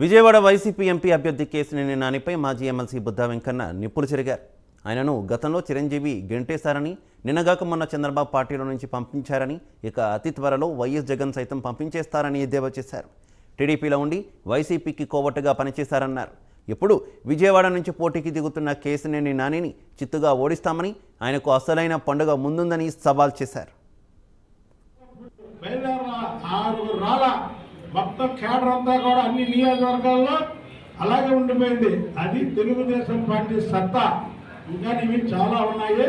Vijayawada YCP MP అభ్యర్థి కేశినేని నానిపై మాజీ MLC Buddha Venkanna నిప్పులు చెరిగారు. ఆయనను గతంలో చిరంజీవి గెంటేశారని, నిన్నగాక మొన్న చంద్రబాబు పార్టీలో నుంచి పంపించారని, ఇక అతి త్వరలో వైఎస్ జగన్ సైతం పంపించేస్తారని ఎద్దేవా చేశారు. టీడీపీలో ఉండి వైసీపీకి కోవట్టుగా పనిచేశారన్నారు. ఇప్పుడు విజయవాడ నుంచి పోటీకి దిగుతున్న కేశినేని నానిని చిత్తుగా ఓడిస్తామని, ఆయనకు అసలైన పండుగ ముందుందని సవాల్ చేశారు. మొత్తం కేడర్ అంతా కూడా అన్ని నియోజకవర్గాల్లో అలాగే ఉండిపోయింది. అది తెలుగుదేశం పార్టీ సత్తా. ఇంకా ఇవి చాలా ఉన్నాయి.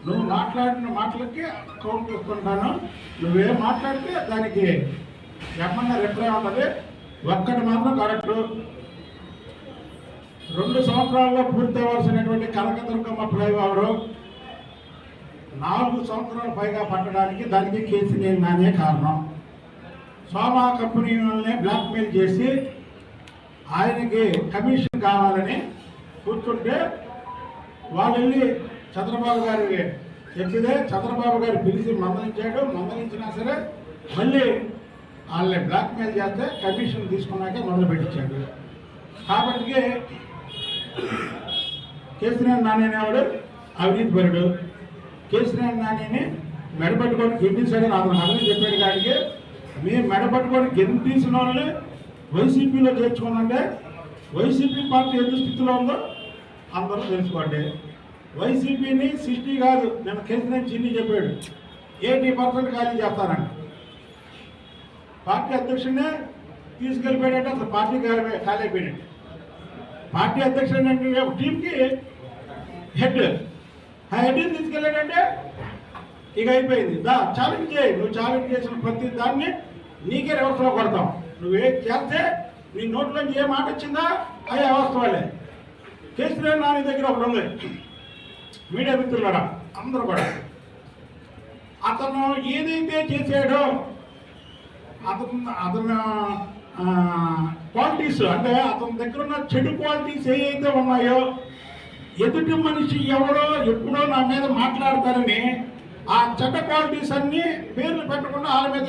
నువ్వు మాట్లాడిన మాటలకి కౌంట్ ఇస్తుంటాను. నువ్వేం మాట్లాడితే దానికి ఏమన్నా రిప్లై ఉంటుంది. ఒక్కటి మాత్రం కరెక్టు. 2 సంవత్సరాల్లో పూర్తి అవ్వాల్సినటువంటి కనకదుర్గమ్మ ఫ్లైఓవరు 4 సంవత్సరాలు పైగా పట్టడానికి దానికి కేసీనేని నానే కారణం. సోమా కంపెనీ వాళ్ళని బ్లాక్మెయిల్ చేసి ఆయనకి కమిషన్ కావాలని కూర్చుంటే వాళ్ళు వెళ్ళి చంద్రబాబు గారికి చెప్పితే చంద్రబాబు గారు పిలిచి మందలించాడు. మందలించినా సరే మళ్ళీ వాళ్ళని బ్లాక్మెయిల్ చేస్తే కమిషన్ తీసుకున్నాకే మొదలు పెట్టించాడు. కాబట్టి కేసీనేని నాని అనేవాడు అవినీతిపరుడు. కేసీనేని నానిని మెడపట్టుకొని గెంటేశాడని అతను అర్థం చెప్పాడు. కానీ మేము మెడపట్టుకొని గెంటేసిన వాళ్ళని వైసీపీలో చేర్చుకున్నాంటే వైసీపీ పార్టీ ఎంత స్థితిలో ఉందో అందరూ తెలుసుకోండి. వైసీపీని 60 కాదు, నేను కేసీనేని చిన్ని చెప్పాడు 80% ఖాళీ చేస్తానండి. పార్టీ అధ్యక్షుడినే తీసుకెళ్ళిపోయాడంటే అసలు పార్టీ ఖాళీ అయిపోయాడు. పార్టీ అధ్యక్షుడు అంటే టీంకి హెడ్, ఆ హెడ్ని తీసుకెళ్ళాడంటే ఇక అయిపోయింది. ఛాలెంజ్ చేయి. నువ్వు ఛాలెంజ్ చేసిన ప్రతి దాన్ని నీకే వ్యవస్థలో కొడతాం. నువ్వేం చేస్తే నీ నోట్లోంచి ఏ మాట వచ్చిందా అయ్యే వ్యవస్థ వాళ్ళే. కేసీనేని నాని దగ్గర ఒకటి ఉంది. మీడియా మిత్రులరా అందరూ కూడా అతను ఏదైతే చేశాడో అతను క్వాలిటీస్ అంటే అతని దగ్గర ఉన్న చెడు క్వాలిటీస్ ఏవైతే ఉన్నాయో ఎదుటి మనిషి ఎవరో ఎప్పుడో నా మీద మాట్లాడతారని ఆ చెడ్డ క్వాలిటీస్ అన్ని పేర్లు పెట్టకుండా వాళ్ళ మీద